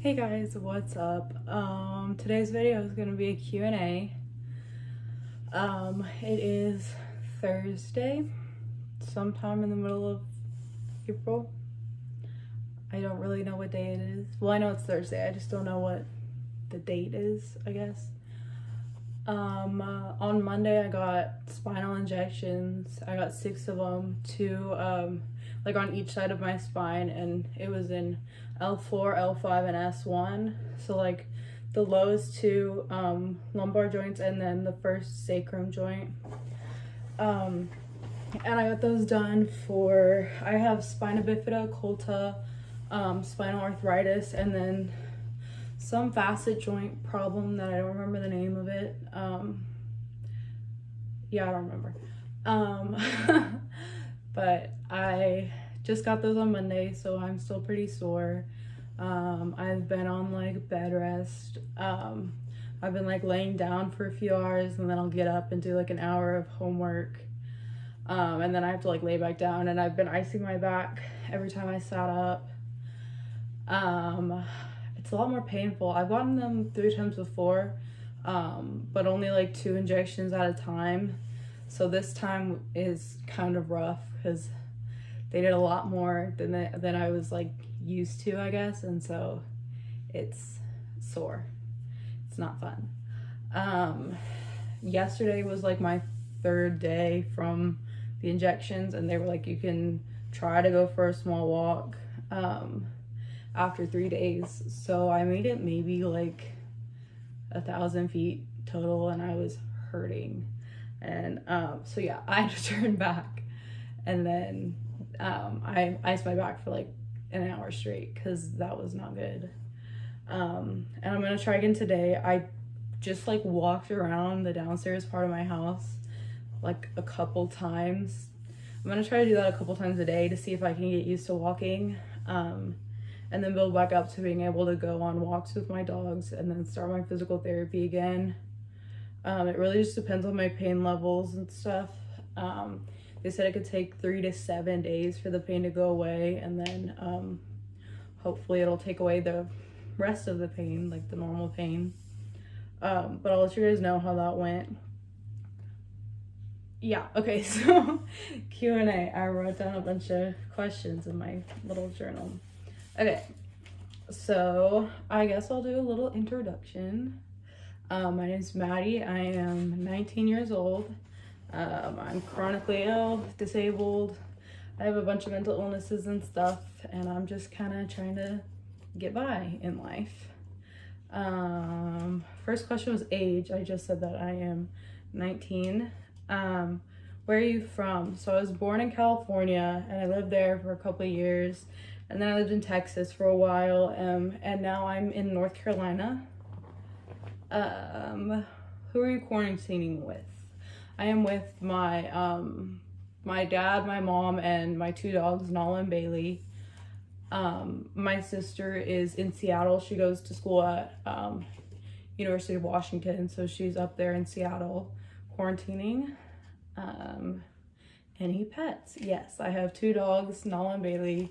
Hey guys, what's up? Today's video is gonna be a Q&A. It is Thursday, sometime in the middle of April. I don't really know what day it is. Well, I know it's Thursday, I just don't know what the date is, I guess. On Monday I got spinal injections. I got 6 of them, 2 like on each side of my spine, and it was in L4, L5, and S1. So like the lowest 2 lumbar joints and then the first sacrum joint. And I got those done for, I have spina bifida, colta, spinal arthritis, and then some facet joint problem that I don't remember the name of it. Yeah, I don't remember. But I just got those on Monday, so I'm still pretty sore. I've been on like bed rest. I've been like laying down for a few hours, and then I'll get up and do like an hour of homework. And then I have to like lay back down, and I've been icing my back every time I sat up. It's a lot more painful. I've gotten them 3 times before, but only like 2 injections at a time. So this time is kind of rough because they did a lot more than I was like used to, I guess, and so it's sore. It's not fun. Yesterday was like my 3rd day from the injections, and they were like, you can try to go for a small walk after 3 days. So I made it maybe like 1,000 feet total, and I was hurting. And so yeah, I had to turn back, and then I iced my back for like an hour straight because that was not good. And I'm gonna try again today. I just like walked around the downstairs part of my house like a couple times. I'm gonna try to do that a couple times a day to see if I can get used to walking, and then build back up to being able to go on walks with my dogs and then start my physical therapy again. It really just depends on my pain levels and stuff. They said it could take 3 to 7 days for the pain to go away, and then hopefully it'll take away the rest of the pain, like the normal pain. But I'll let you guys know how that went. Yeah, okay, so Q&A. I wrote down a bunch of questions in my little journal. Okay, so I guess I'll do a little introduction. My name's Maddie. I am 19 years old. I'm chronically ill, disabled. I have a bunch of mental illnesses and stuff, and I'm just kind of trying to get by in life. First question was age. I just said that I am 19. Where are you from? So I was born in California, and I lived there for a couple of years, and then I lived in Texas for a while, and now I'm in North Carolina. Who are you quarantining with? I am with my my dad, my mom, and my 2 dogs, Nala and Bailey. My sister is in Seattle. She goes to school at University of Washington, so she's up there in Seattle quarantining. Any pets? Yes, I have 2 dogs, Nala and Bailey.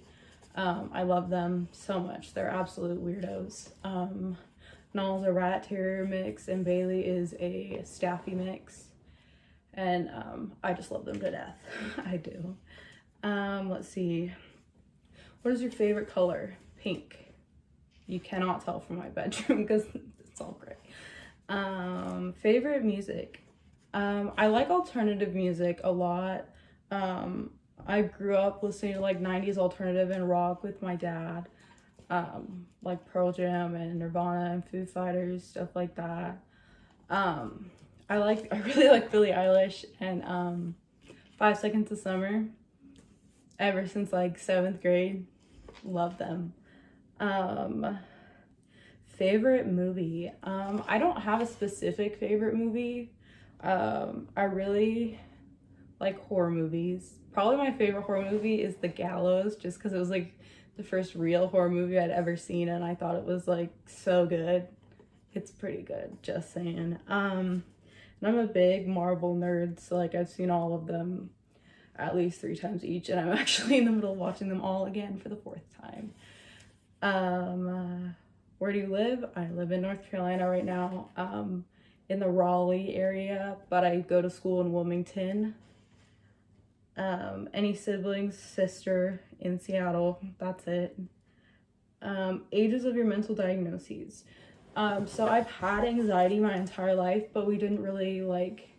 I love them so much. They're absolute weirdos. Nala's a rat terrier mix, and Bailey is a staffy mix. And I just love them to death. I do. Let's see. What is your favorite color? Pink. You cannot tell from my bedroom because it's all gray. Favorite music? I like alternative music a lot. I grew up listening to like 90s alternative and rock with my dad. Like Pearl Jam and Nirvana and Foo Fighters, stuff like that. I really like Billie Eilish and 5 Seconds of Summer. Ever since like 7th grade, love them. Favorite movie? I don't have a specific favorite movie. I really like horror movies. Probably my favorite horror movie is The Gallows, just because it was like the first real horror movie I'd ever seen, and I thought it was like so good. It's pretty good, just saying. And I'm a big Marvel nerd, so like I've seen all of them at least 3 times each, and I'm actually in the middle of watching them all again for the 4th time. Where do you live? I live in North Carolina right now, in the Raleigh area, but I go to school in Wilmington. Any siblings? Sister in Seattle. That's it. Ages of your mental diagnoses. So I've had anxiety my entire life, but we didn't really like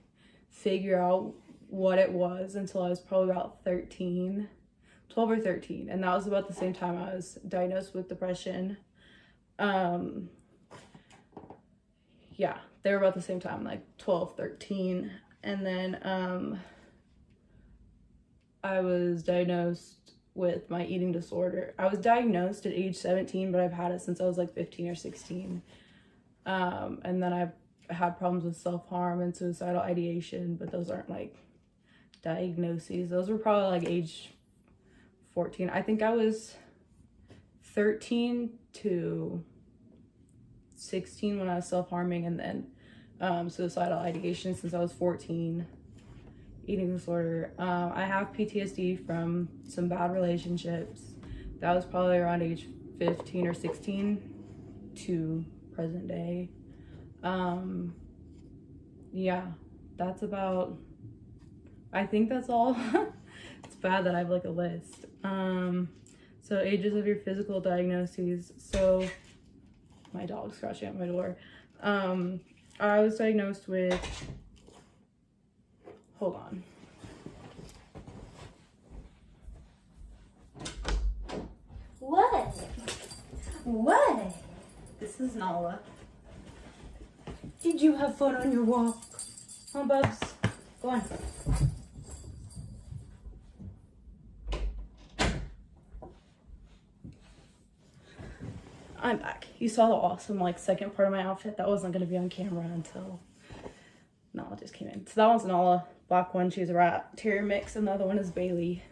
figure out what it was until I was probably about 13, 12 or 13. And that was about the same time I was diagnosed with depression. Yeah, they were about the same time, like 12, 13. And then I was diagnosed with my eating disorder. I was diagnosed at age 17, but I've had it since I was like 15 or 16. And then I've had problems with self-harm and suicidal ideation, but those aren't like diagnoses. Those were probably like age 14. I think I was 13 to 16 when I was self-harming, and then suicidal ideation since I was 14. Eating disorder. I have PTSD from some bad relationships. That was probably around age 15 or 16 to present day. Yeah, that's about, I think that's all. It's bad that I have like a list. So ages of your physical diagnoses. So my dog's scratching at my door. I was diagnosed with, hold on. What? This is Nala. Did you have fun on your walk? Huh, Bubs? Go on. I'm back. You saw the awesome like second part of my outfit that wasn't gonna be on camera until Nala just came in. So that one's Nala, black one, she's a rat terrier mix, and the other one is Bailey,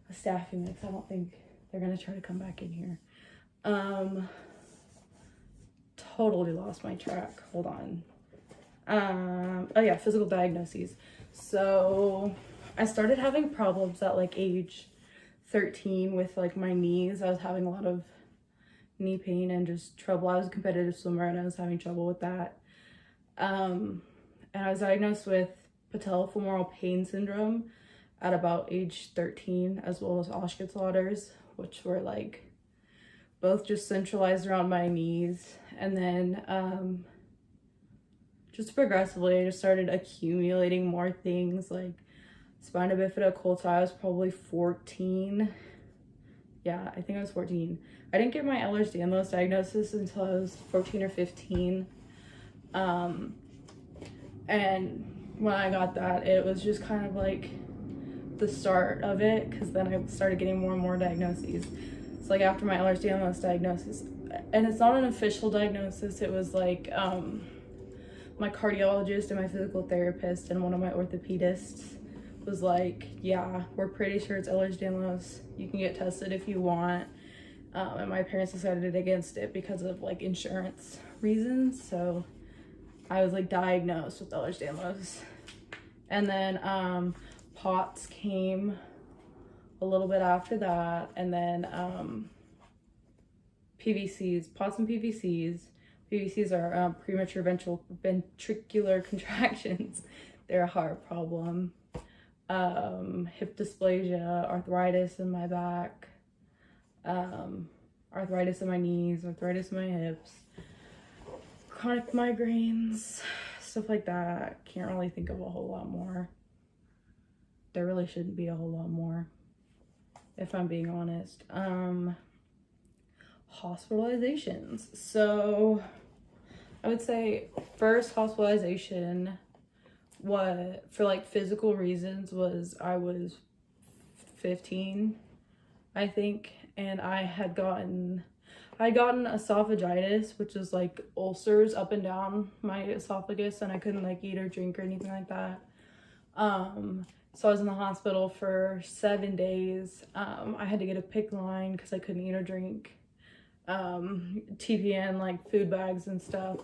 a Staffy mix. I don't think they're gonna try to come back in here. Totally lost my track. Hold on. Oh yeah, physical diagnoses. So I started having problems at like age 13 with like my knees. I was having a lot of knee pain and just trouble. I was a competitive swimmer and I was having trouble with that. And I was diagnosed with patellofemoral pain syndrome at about age 13, as well as Osgood-Schlatter's, which were like both just centralized around my knees. And then just progressively I just started accumulating more things like spina bifida occulta. I was probably 14. Yeah, I think I was 14. I didn't get my Ehlers-Danlos diagnosis until I was 14 or 15. And when I got that, it was just kind of like the start of it, because then I started getting more and more diagnoses. So like after my Ehlers-Danlos diagnosis, and it's not an official diagnosis, it was like my cardiologist and my physical therapist and one of my orthopedists was like, yeah, we're pretty sure it's Ehlers-Danlos. You can get tested if you want. And my parents decided against it because of like insurance reasons. So I was like diagnosed with Ehlers-Danlos. And then POTS came a little bit after that. And then PVCs, POTS and PVCs. PVCs are premature ventricular contractions. They're a heart problem. Hip dysplasia, arthritis in my back, arthritis in my knees, arthritis in my hips, chronic migraines, stuff like that. Can't really think of a whole lot more. There really shouldn't be a whole lot more, if I'm being honest. Hospitalizations. So I would say first hospitalization, what for like physical reasons, was I was 15, I think, and I had gotten esophagitis, which is like ulcers up and down my esophagus, and I couldn't like eat or drink or anything like that. So I was in the hospital for 7 days. I had to get a PICC line because I couldn't eat or drink. TPN, like food bags and stuff.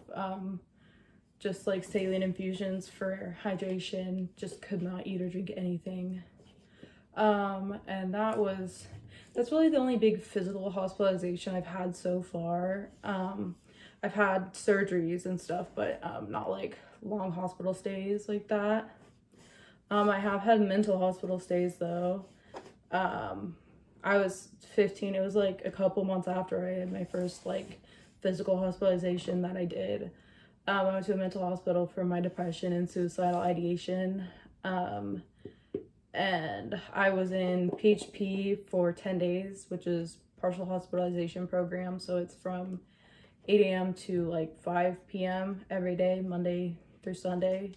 Just like saline infusions for hydration. Just could not eat or drink anything. And that was that's really the only big physical hospitalization I've had so far. I've had surgeries and stuff, but not like long hospital stays like that. I have had mental hospital stays though. I was 15. It was like a couple months after I had my first like physical hospitalization that I did. I went to a mental hospital for my depression and suicidal ideation. And I was in PHP for 10 days, which is partial hospitalization program. So it's from 8 a.m. to like 5 p.m. every day, Monday through Sunday.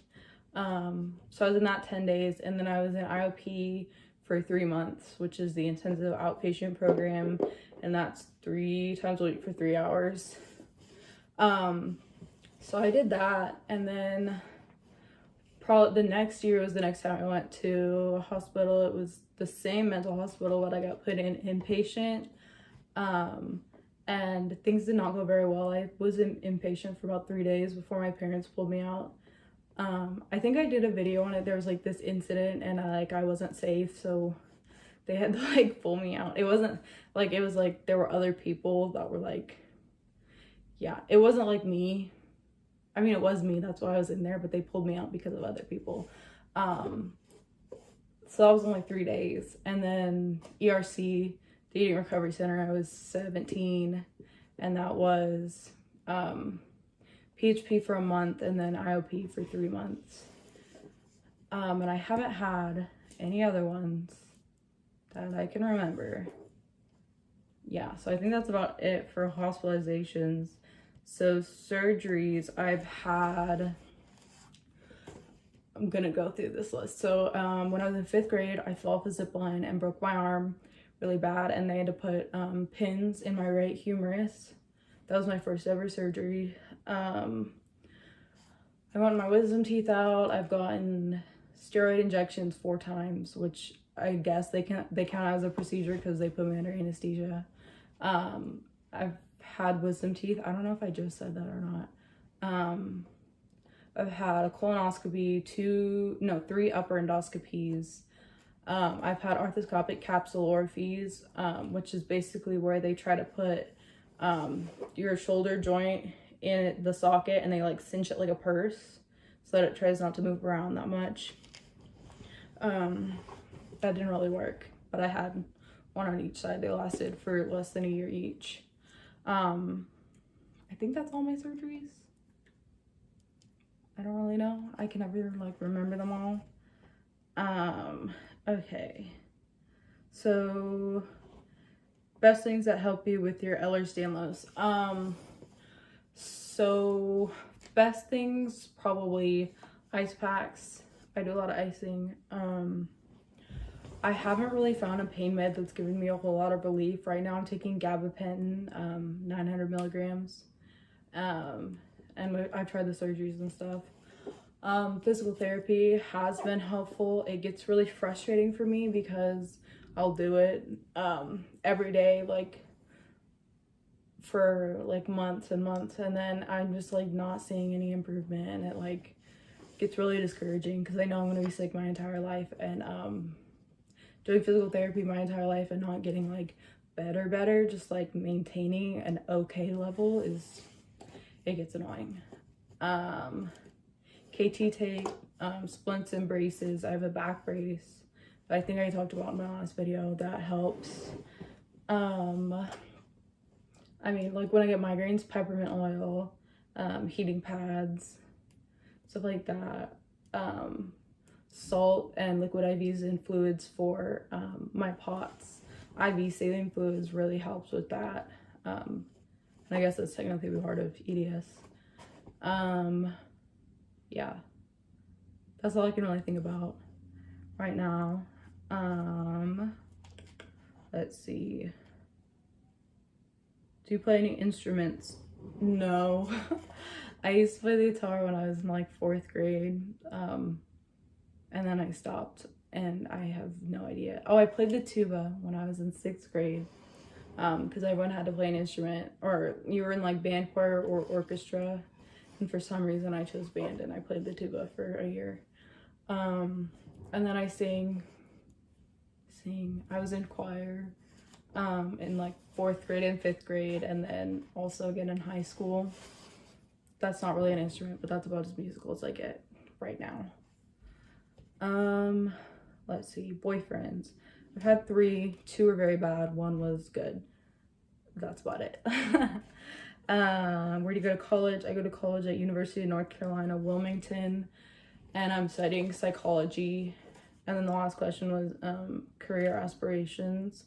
So I was in that 10 days, and then I was in IOP for 3 months, which is the intensive outpatient program, and that's 3 times a week for 3 hours. So I did that, and then probably the next year was the next time I went to a hospital. It was the same mental hospital, but I got put in inpatient. And things did not go very well. I was inpatient for about 3 days before my parents pulled me out. I think I did a video on it. There was like this incident, and I wasn't safe, so they had to like pull me out. It wasn't like, it was like there were other people that were like, yeah, it wasn't like me. I mean, it was me, that's why I was in there, but they pulled me out because of other people. So that was only 3 days. And then ERC, the Eating Recovery Center, I was 17, and that was PHP for a month, and then IOP for 3 months. And I haven't had any other ones that I can remember. Yeah, so I think that's about it for hospitalizations. So surgeries, I've had, I'm gonna go through this list. So when I was in 5th grade, I fell off a zip line and broke my arm really bad, and they had to put pins in my right humerus. That was my first ever surgery. I gotten my wisdom teeth out. I've gotten steroid injections 4 times, which I guess they count as a procedure because they put me under anesthesia. I've had wisdom teeth. I don't know if I just said that or not. I've had a colonoscopy, 3 upper endoscopies. I've had arthroscopic capsule orifice, which is basically where they try to put your shoulder joint in the socket, and they like cinch it like a purse so that it tries not to move around that much. That didn't really work, but I had one on each side. They lasted for less than a year each. I think that's all my surgeries. I don't really know. I can never like remember them all. Okay. So best things that help you with your Ehlers-Danlos. So best things, probably ice packs. I do a lot of icing. I haven't really found a pain med that's given me a whole lot of relief. Right now I'm taking gabapentin, 900 milligrams. And I've tried the surgeries and stuff. Physical therapy has been helpful. It gets really frustrating for me because I'll do it every day, like for like months and months, and then I'm just like not seeing any improvement, and it like gets really discouraging because I know I'm gonna be sick my entire life, and doing physical therapy my entire life and not getting like better, just like maintaining an okay level it gets annoying. KT tape, splints and braces. I have a back brace that I think I talked about in my last video. That helps. I mean, like when I get migraines, peppermint oil, heating pads, stuff like that. Salt and liquid IVs and fluids for my POTS. IV saline fluids really helps with that. And I guess that's technically part of EDS. Yeah, that's all I can really think about right now. Let's see. Do you play any instruments? No. I used to play the guitar when I was in like 4th grade. And then I stopped, and I have no idea. Oh, I played the tuba when I was in 6th grade. Because everyone had to play an instrument, or you were in like band, choir, or orchestra. And for some reason I chose band, and I played the tuba for a year. And then I sing. I was in choir. in like 4th grade and 5th grade, and then also again in high school. That's not really an instrument, but that's about as musical as I get right now. Let's see, boyfriends. I've had 3, 2 were very bad, 1 was good. That's about it. Where do you go to college? I go to college at University of North Carolina, Wilmington, and I'm studying psychology. And then the last question was career aspirations.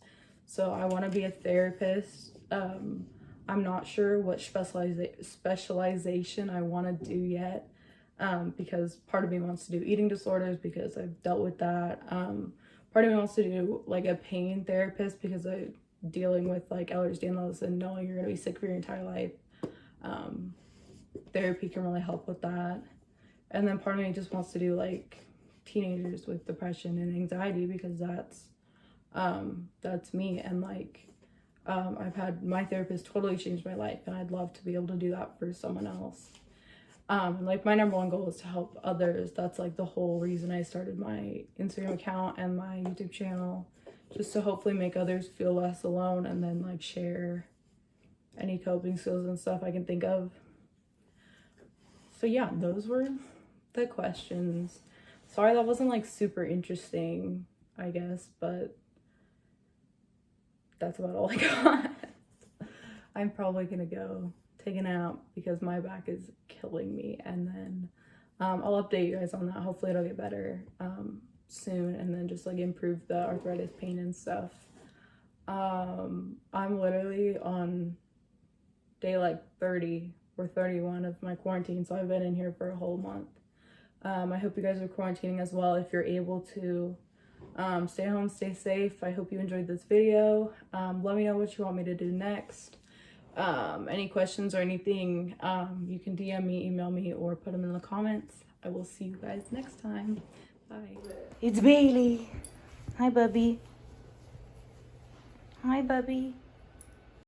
So I want to be a therapist. I'm not sure what specialization I want to do yet, because part of me wants to do eating disorders because I've dealt with that. Part of me wants to do like a pain therapist because I'm dealing with like Ehlers Danlos and knowing you're going to be sick for your entire life. Therapy can really help with that. And then part of me just wants to do like teenagers with depression and anxiety because that's me. And like I've had my therapist totally change my life, and I'd love to be able to do that for someone else. Like my number 1 goal is to help others. That's like the whole reason I started my Instagram account and my YouTube channel, just to hopefully make others feel less alone, and then like share any coping skills and stuff I can think of. So yeah, those were the questions. Sorry that wasn't like super interesting, I guess, but that's about all I got. I'm probably gonna go take a nap because my back is killing me, and then I'll update you guys on that. Hopefully it'll get better soon, and then just like improve the arthritis pain and stuff. I'm literally on day like 30 or 31 of my quarantine, so I've been in here for a whole month. I hope you guys are quarantining as well. If you're able to, stay home, stay safe. I hope you enjoyed this video. Let me know what you want me to do next. Any questions or anything, you can DM me, email me, or put them in the comments. I will see you guys next time. Bye. It's Bailey. Hi, Bubby. Hi, Bubby.